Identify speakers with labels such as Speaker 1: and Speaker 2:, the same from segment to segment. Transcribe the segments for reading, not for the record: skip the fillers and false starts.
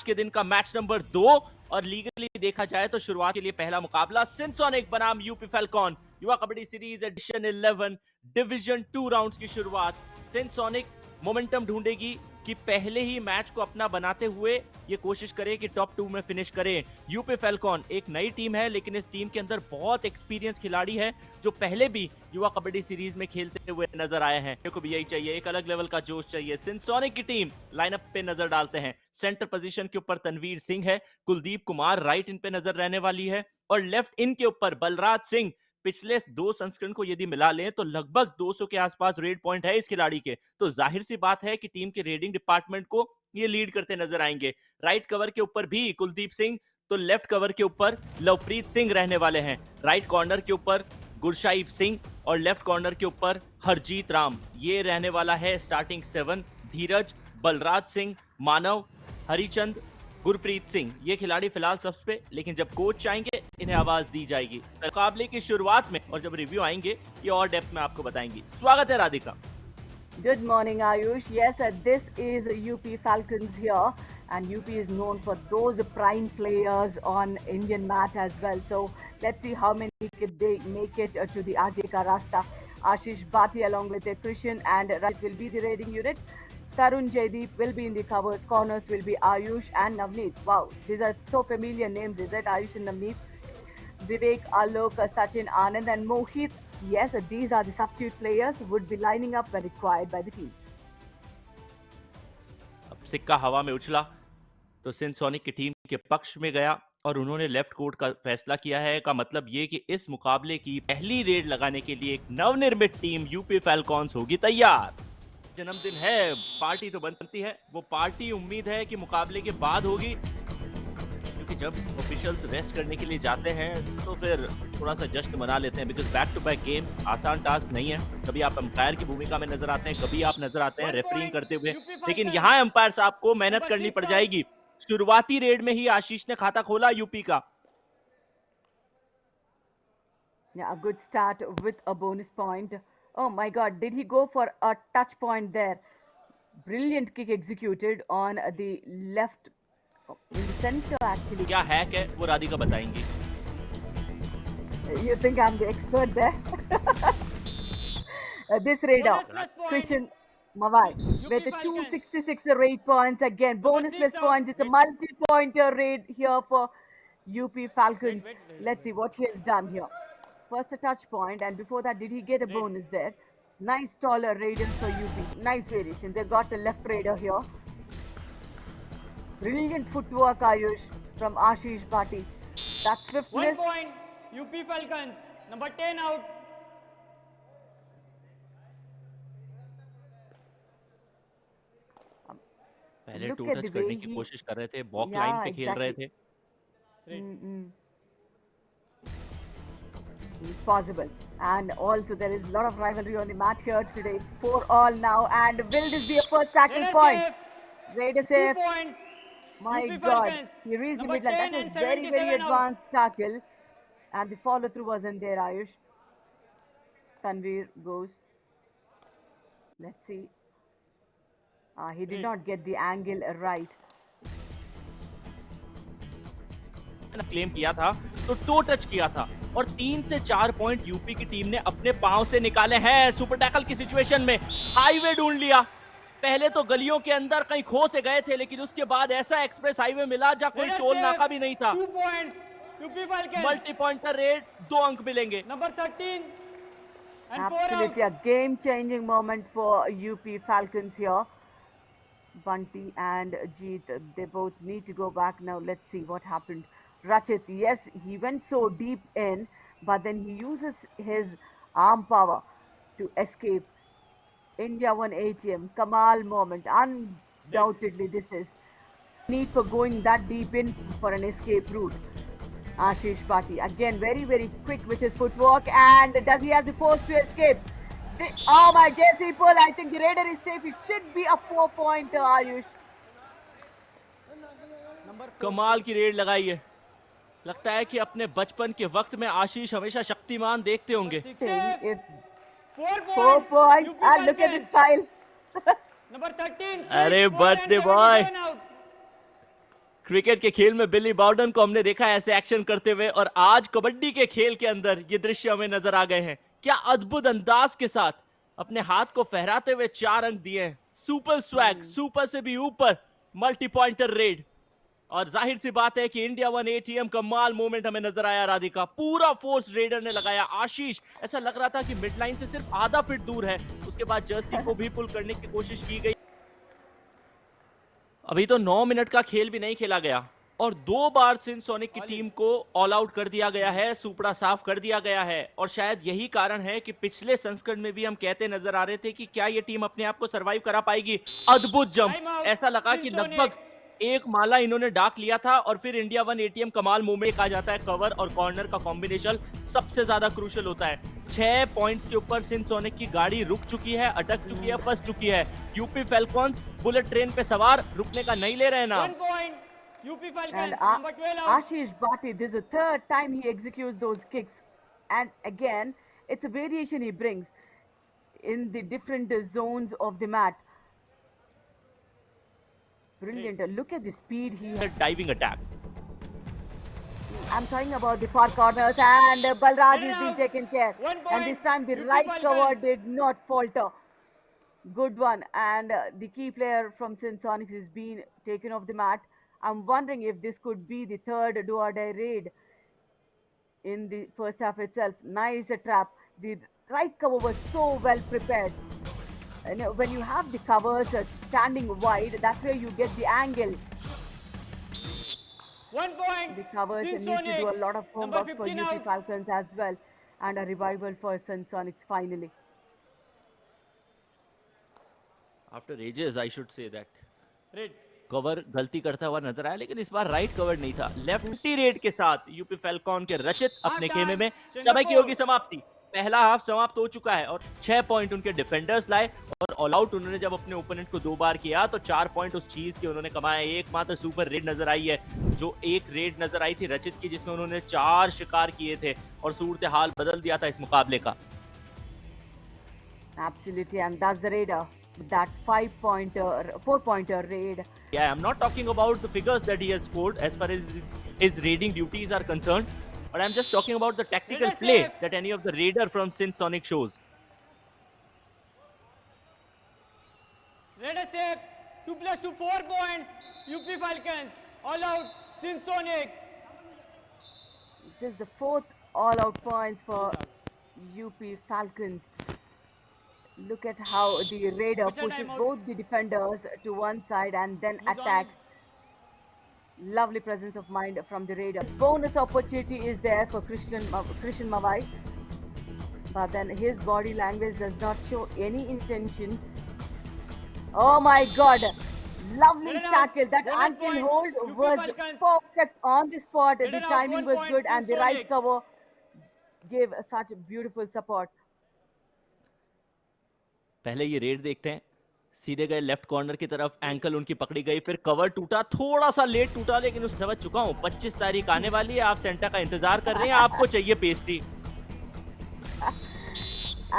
Speaker 1: के दिन का मैच नंबर 2 और लीगली देखा जाए तो शुरुआत के लिए पहला मुकाबला सिनसोनिक बनाम UP falcon Yuva kabaddi series edition 11 division 2 rounds की शुरुआत। सिनसोनिक मोमेंटम ढूंढेगी कि पहले ही मैच को अपना बनाते हुए ये कोशिश करे कि टॉप 2 में फिनिश करे। यूपी फैल्कॉन एक नई टीम है, लेकिन इस टीम के अंदर बहुत एक्सपीरियंस खिलाड़ी है जो पहले भी युवा कबड्डी सीरीज में खेलते हुए नजर आए हैं। को भी यही चाहिए, एक अलग लेवल का जोश चाहिए। सिनसोनिक की टीम लाइनअप पे नजर डालते हैं। सेंटर पोजीशन के ऊपर तनवीर सिंह है, कुलदीप कुमार राइट इन पे नजर रहने वाली है और लेफ्ट इन के ऊपर बलराज सिंह। पिछले 2 संस्करण को यदि मिला लें तो लगभग 200 के आसपास रेड पॉइंट है इस खिलाड़ी के, तो जाहिर सी बात है कि टीम के रेडिंग डिपार्टमेंट को ये लीड करते नजर आएंगे। राइट कवर के ऊपर भी कुलदीप सिंह, तो लेफ्ट कवर के ऊपर लवप्रीत सिंह रहने वाले हैं। राइट कॉर्नर के ऊपर गुरशाइब सिंह और लेफ्ट कॉर्नर के ऊपर हरजीत राम। ये रहने वाला है स्टार्टिंग 7। धीरज, बलराज सिंह, मानव, हरिचंद, गुरप्रीत सिंह, ये खिलाड़ी फिलहाल सबस पे, लेकिन जब कोच चाहेंगे इन्हें आवाज दी जाएगी मुकाबले की शुरुआत में, और जब रिव्यू आएंगे ये और डेप्थ में आपको बताएंगी। स्वागत है Radhika.
Speaker 2: Good morning, Ayush. Yes, this is UP Falcons here, and UP is known for those prime players on Indian mat as well. So let's see how many could they make it to the Aage ka Rasta. Ashish Bhati along with Christian and Rajat will be the raiding unit. Tarun Jaideep will be in the covers. Corners will be Ayush and Navneet. Wow, these are so familiar names, is it? Ayush and Navneet. Vivek, Alok, Sachin, Anand and Mohit. Yes, these are the substitute players would be lining up when required by the team.
Speaker 1: अब सिक्का हवा में उछला तो सिनसोनिक की team के पक्ष में गया और उन्होंने लेफ्ट कोर्ट का फैसला किया है। का मतलब ये कि इस मुकाबले की पहली रेड लगाने के लिए एक नवनिर्मित टीम यूपी फैल्कॉन्स होगी तैयार। जन्मदिन है, पार्टी तो बनती है, वो पार्टी उम्मीद है कि मुकाबले के बाद होगी, क्योंकि जब ऑफिशियल्स रेस्ट करने के लिए जाते हैं तो फिर थोड़ा सा जश्न मना लेते हैं, because back to back game आसान टास्क नहीं है। कभी आप अंपायर की भूमिका में नजर आते हैं, कभी आप नजर आते हैं रेफरिंग करते हुए, लेकिन यहाँ अंपायर साहब को मेहनत करनी पड़ जाएगी। शुरुआती रेड में ही आशीष ने खाता खोला यूपी का।
Speaker 2: Yeah, a good start with a bonus point. Oh my God, did he go for a touch point there? Brilliant kick executed on the left, in the center actually.
Speaker 1: क्या hack है वो राधिका बताएंगी।
Speaker 2: You think I'm the expert there? This raider, Christian Mawai, with 266 raid points again. Bonus plus points. It's a multi-pointer raid here for UP Falcons. Let's see what he has done here. First a touch point, and before that, did he get a bonus there? Nice taller raiders for UP. Nice variation. They got the left raider here. Brilliant footwork, Ayush, from Ashish Bhati. That's swiftness.
Speaker 3: 1 point, UP Falcons. Number 10 out.
Speaker 1: पहले
Speaker 2: Look
Speaker 1: to
Speaker 2: at
Speaker 1: touch
Speaker 2: the
Speaker 1: करने
Speaker 2: way
Speaker 1: की
Speaker 2: he.
Speaker 1: कोशिश कर रहे थे, बॉक
Speaker 2: Yeah,
Speaker 1: line पे खेल रहे
Speaker 2: exactly.
Speaker 1: थे।
Speaker 2: It's possible. And also there is a lot of rivalry on the mat here today. It's 4-all now. And will this be a first tackle
Speaker 3: Raider
Speaker 2: point?
Speaker 3: safe.
Speaker 2: Raider
Speaker 3: 2
Speaker 2: safe.
Speaker 3: points.
Speaker 2: My
Speaker 3: UP
Speaker 2: God.
Speaker 3: Falcons.
Speaker 2: He reached the
Speaker 3: Number
Speaker 2: midline. That
Speaker 3: 10
Speaker 2: was
Speaker 3: and
Speaker 2: very, very
Speaker 3: 77 out.
Speaker 2: advanced tackle. And the follow through wasn't there, Ayush. Tanveer goes. Let's see. He did not get the angle right.
Speaker 1: Claim किया था तो to touch किया था और 3 से 4 point UP की team ने अपने पांव से निकाले हैं। सुपर टैकल की सिचुएशन में हाईवे ढूंढ लिया। पहले तो गलियों के अंदर कहीं खो से गए थे, लेकिन उसके बाद ऐसा एक्सप्रेस हाईवे मिला जहां कोई
Speaker 3: Raider
Speaker 1: टोल
Speaker 3: safe.
Speaker 1: नाका भी नहीं था।
Speaker 3: 2 points, UP Falcons.
Speaker 1: Multi pointer red, 2 अंक मिलेंगे।
Speaker 3: Number 13 and 4 out.
Speaker 2: Absolutely a game-changing moment for UP Falcons here. Bunty and Jeet, they both need to go back now. Let's see what happened. Rachit, yes, he went so deep in, but then he uses his arm power to escape. India won ATM. Kamal moment. Undoubtedly, this is need for going that deep in for an escape route. Ashish Bhati again very, very quick with his footwork, and does he have the force to escape? Oh my JC Pull, I think the raider is safe. It should be a 4-pointer, Ayush.
Speaker 1: कमाल की red लगाई है। लगता है कि अपने बचपन के वक्त में आशीष हमेशा शक्तिमान देखते होंगे।
Speaker 2: If
Speaker 3: 4
Speaker 2: 4
Speaker 3: points.
Speaker 2: points,
Speaker 3: UP
Speaker 2: and look at his
Speaker 3: Falcons.
Speaker 2: style.
Speaker 3: Number 13.
Speaker 1: अरे
Speaker 3: 6, 4 and
Speaker 1: birthday boy।
Speaker 3: 77 out.
Speaker 1: Cricket के खेल में बिली बाउडन को हमने देखा है ऐसे एक्शन करते हुए, और आज कबड्डी के खेल के अंदर ये दृश्य हमें नजर आ गए हैं। क्या अद्भुत अंदाज के साथ अपने हाथ को फहराते हुए 4 अंक दिए हैं। सुपर स्वैग, सुपर से भी ऊपर मल्टी पॉइंटर रेड। और जाहिर सी बात है कि इंडिया 1 एटीएम कमाल मोमेंट हमें नजर आया। राधिका, पूरा फोर्स रेडर ने लगाया। आशीष, ऐसा लग रहा था कि मिड लाइन से सिर्फ आधा फीट दूर है। उसके बाद जर्सी को भी पुल करने की कोशिश की गई। अभी तो 9 मिनट का खेल भी नहीं खेला गया और 2 बार सिंसोनिक की टीम को ऑल आउट कर दिया गया है, सुपड़ा साफ कर दिया गया है। और शायद यही कारण है कि पिछले संस्करण में भी हम कहते नजर आ रहे थे कि क्या ये टीम अपने आप को सरवाइव करा पाएगी। अद्भुत जंप, ऐसा लगा कि लगभग एक माला इन्होंने डाक लिया था। और फिर इंडिया 1 एटीएम कमाल मोमेंट कहा जाता है। कवर और कॉर्नर का कॉम्बिनेशन सबसे ज्यादा क्रूशियल होता है। 6 पॉइंट्स के ऊपर सिंसोनिक की गाड़ी रुक चुकी है, अटक चुकी है, फंस चुकी है। यूपी फैल्कॉन्स बुलेट ट्रेन पे सवार, रुकने का नहीं ले रहे ना।
Speaker 3: 1 point. UP Falcons,
Speaker 2: And
Speaker 3: number 12 out.
Speaker 2: Ashish Bhatti, this is the third time he executes those kicks. And again, it's a variation he brings in the different zones of the mat. Brilliant. Look at the speed he has.
Speaker 1: Diving attack.
Speaker 2: I'm talking about the far corners, and Balraj is being taken care.
Speaker 3: 1 point.
Speaker 2: And this time the
Speaker 3: UP
Speaker 2: right
Speaker 3: Falcons.
Speaker 2: cover did not falter. Good one. And the key player from Sinsonics is being taken off the mat. I'm wondering if this could be the third do or die raid in the first half itself. Nice trap. The right cover was so well prepared. And when you have the covers standing wide, that's where you get the angle.
Speaker 3: 1 point.
Speaker 2: The covers need to do a
Speaker 3: Sinsonics,
Speaker 2: lot of
Speaker 3: number
Speaker 2: homework for
Speaker 3: 15
Speaker 2: UP
Speaker 3: out.
Speaker 2: Falcons as well. And a revival for Sinsonics finally.
Speaker 1: After ages I should say that
Speaker 3: Red.
Speaker 1: Cover गलती करता हुआ नजर आया, लेकिन इस बार right cover नहीं था। Lefty red के साथ यूपी फैल्कॉन के रचित अपने खेमे में। समय की होगी समाप्ति। पहला हाफ समाप्त हो चुका है और 6 पॉइंट उनके डिफेंडर्स लाए। और ऑल आउट उन्होंने जब अपने ओपोनेंट को 2 बार किया तो 4 पॉइंट उस चीज के उन्होंने कमाए। एकमात्र सुपर रेड नजर आई है, जो एक रेड नजर आई थी रचित की, जिसमें उन्होंने 4 शिकार किए थे और सूरत हाल बदल दिया था इस मुकाबले का।
Speaker 2: Absolutely, and that's the raider. That 4-pointer raid.
Speaker 1: Yeah, I'm not talking about the figures that he has scored as far as his raiding duties are concerned, but I'm just talking about the tactical
Speaker 3: Raider
Speaker 1: play
Speaker 3: safe.
Speaker 1: that any of the raider from Sinsonic shows.
Speaker 3: Red is safe. 2 plus 2, 4 points. UP Falcons. All out. Sinsonics.
Speaker 2: It is the 4th all-out points for UP Falcons. Look at how the raider
Speaker 3: Official
Speaker 2: pushes
Speaker 3: timeout.
Speaker 2: both the defenders to one side and then
Speaker 3: He's on
Speaker 2: attacks. Lovely presence of mind from the raider. Bonus opportunity is there for Christian Mawai, but then his body language does not show any intention. Oh my God! Lovely
Speaker 3: Raider out.
Speaker 2: tackle. That
Speaker 3: Bonus
Speaker 2: ankle
Speaker 3: point.
Speaker 2: hold
Speaker 3: UP
Speaker 2: was
Speaker 3: Falcons.
Speaker 2: perfect on the spot.
Speaker 3: Raider
Speaker 2: The
Speaker 3: out.
Speaker 2: timing
Speaker 3: 1
Speaker 2: was
Speaker 3: point.
Speaker 2: good, and the right
Speaker 3: Sinsonics.
Speaker 2: cover gave such beautiful support.
Speaker 1: पहले ये red देखते हैं। सीधे गए left corner की तरफ, ankle उनकी पकड़ी गई, फिर कवर टूटा, थोड़ा सा लेट टूटा, लेकिन उस समझ चुका हूँ 25 तारीख आने वाली है, आप सेंटा का इंतजार कर रहे हैं, आपको चाहिए pastry.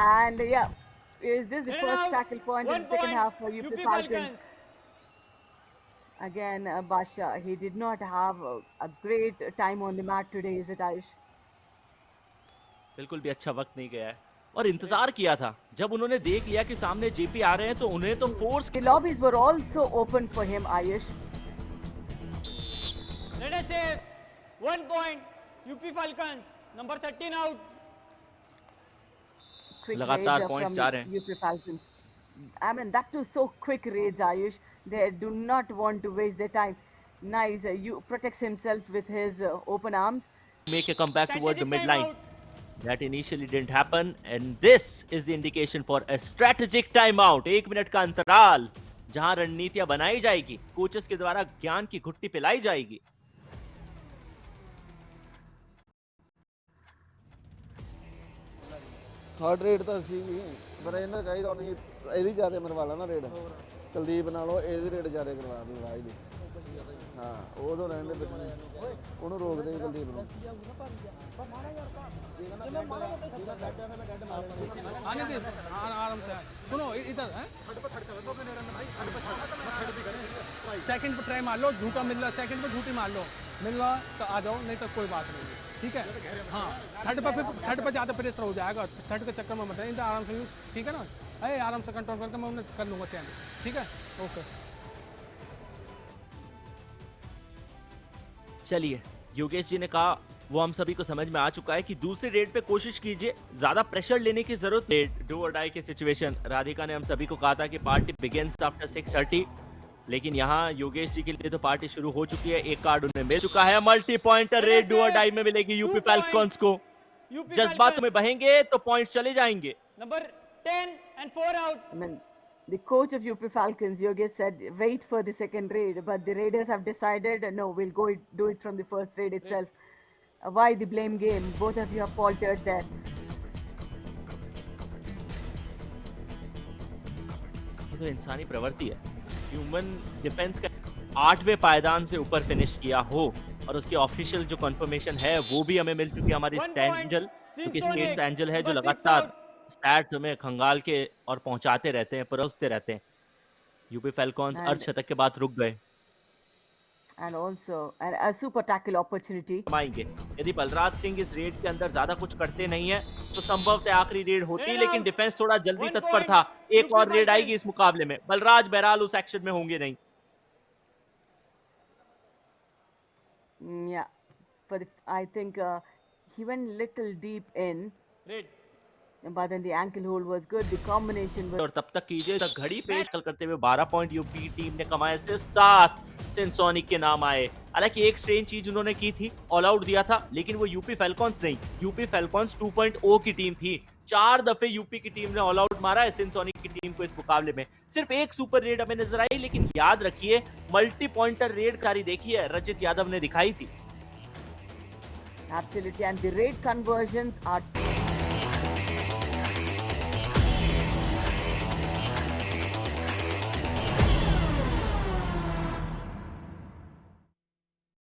Speaker 2: And yeah, is this the
Speaker 3: Raider
Speaker 2: first
Speaker 3: out.
Speaker 2: tackle point in
Speaker 3: 1
Speaker 2: the second
Speaker 3: point.
Speaker 2: half for UP Falcons? Again, Basha, he did not have a great time on the mat today, is it, Ayush?
Speaker 1: बिल्कुल भी अच्छा वक्त नहीं गया है और इंतजार किया था। जब उन्होंने देख लिया कि सामने जेपी आ रहे हैं तो उन्हें तो force
Speaker 2: The lobbies were also open for him, Ayush.
Speaker 3: Red is safe. 1 point. UP Falcons. Number 13 out.
Speaker 2: Quick
Speaker 1: लगातार
Speaker 2: raids
Speaker 1: points
Speaker 2: from
Speaker 1: जा रहे हैं।
Speaker 2: UP Falcons. I mean, that too so quick raids, Ayush. They do not want to waste their time. Nice. You protects himself with his open arms.
Speaker 1: make a comeback toward the
Speaker 3: Strategic
Speaker 1: midline.
Speaker 3: timeout.
Speaker 1: That initially didn't happen and this is the indication for a strategic timeout. 1 minute का अंतराल जहां रणनीतियां बनाई जाएगी, coaches के द्वारा ज्ञान की घुट्टी पिलाई जाएगी।
Speaker 4: ਥਰਡ ਰੇਟ ਤਾਂ ਸੀ ਵੀ ਪਰ ਇਹਨਾਂ ਚਾਹੀਦਾ ਨਹੀਂ ਇਹਦੀ ਜ਼ਿਆਦਾ ਮਰਵਾ ਲਾ ਨਾ ਰੇਟ ਕੁਲਦੀਪ ਨਾਲੋਂ ਇਹਦੀ ਰੇਟ ਜ਼ਿਆਦਾ ਕਰਵਾ ਦੂੰ ਰਾਜ ਦੀ ਹਾਂ ਉਦੋਂ ਰਹਿਣ ਦੇ ਬਚਣੇ ਉਹਨੂੰ ਰੋਕਦੇ ਸੀ ਕੁਲਦੀਪ ਨੂੰ
Speaker 5: आने दे आराम से सुनो इधर है सेकंड पे ट्राई मार लो झूठा मिल रहा सेकंड पे झूठी मार लो मिल रहा तो आ जाओ नहीं तो कोई बात नहीं ठीक है हाँ थर्ड पे ज़्यादा प्रेशर हो जाएगा थर्ड के चक्कर में मत इधर आराम से यूज ठीक है ना अरे आराम से कंट्रोल करके मैं उन्हें कर लूँगा चैन ठीक है ओके
Speaker 1: चलिए, योगेश जी ने कहा वो हम सभी को समझ में आ चुका है कि दूसरे रेड पे कोशिश कीजिए, ज्यादा प्रेशर लेने की जरूरत नहीं। डू और डाई की सिचुएशन, राधिका ने हम सभी को कहा था कि पार्टी बिगिंस आफ्टर 6:30, लेकिन यहाँ योगेश जी के लिए तो पार्टी शुरू हो चुकी है। एक कार्ड उन्हें मिल चुका है, मल्टी पॉइंटर रेड डू और डाई में मिलेगी यूपी फैल्कॉन्स को।
Speaker 3: UP
Speaker 1: जज्बात में बहेंगे तो पॉइंट्स चले जाएंगे।
Speaker 3: Number 10 and 4 out.
Speaker 2: I mean, the coach of UP Falcons, Yogesh, said wait for the second raid, but the Raiders have decided no, we'll do it from the first raid itself. Why the blame game? Both of you have faltered there.
Speaker 1: ये तो इंसानी प्रवृत्ति है। Human defence का 8वें पायदान से ऊपर finish किया हो और उसकी ऑफिशियल जो कंफर्मेशन है वो भी हमें मिल चुकी है हमारी
Speaker 3: One
Speaker 1: स्टैट
Speaker 3: point,
Speaker 1: एंजल, क्योंकि
Speaker 3: Symphonic,
Speaker 1: स्टेट्स एंजल है जो
Speaker 3: number 6
Speaker 1: लगातार
Speaker 3: out.
Speaker 1: स्टैट्स हमें खंगाल के और पहुंचाते रहते हैं, परोसते रहते हैं। यूपी फैल्कॉन्स
Speaker 2: And-
Speaker 1: अर्धशतक के बाद रुक गए।
Speaker 2: And also a super tackle opportunity.
Speaker 1: कमाएंगे यदि बलराज सिंह इस रेड के अंदर ज्यादा कुछ करते नहीं है तो संभवतः आखिरी रेड होती,
Speaker 3: Raid
Speaker 1: लेकिन
Speaker 3: out.
Speaker 1: डिफेंस थोड़ा जल्दी
Speaker 3: One
Speaker 1: तत्पर
Speaker 3: point,
Speaker 1: था। एक
Speaker 3: UP
Speaker 1: और रेड
Speaker 3: Falcons.
Speaker 1: आएगी इस मुकाबले में, बलराज बहरहाल उस एक्शन में होंगे नहीं।
Speaker 2: Yeah, but I think he went little deep in,
Speaker 3: Red.
Speaker 2: but then the ankle hold was good. The combination was
Speaker 1: और तब तक कीजिए तक घड़ी पेश करते हुए 12 पॉइंट यूपी टीम ने कमाए, सिर्फ 7 सेंसोनिक के नाम आए। हालांकि एक स्ट्रेंज चीज उन्होंने की थी, ऑल आउट दिया था, लेकिन वो यूपी फैल्कॉन्स नहीं, यूपी फैल्कॉन्स 2.0 की टीम थी। 4 दफे यूपी की टीम ने ऑल आउट मारा है सेंसोनिक की टीम को इस मुकाबले में। सिर्फ एक सुपर रेड हमें नजर आई, लेकिन याद रखिए मल्टी पॉइंटर रेड कारी देखी है रचित यादव ने दिखाई थी।
Speaker 2: absolutely, and the rate conversions are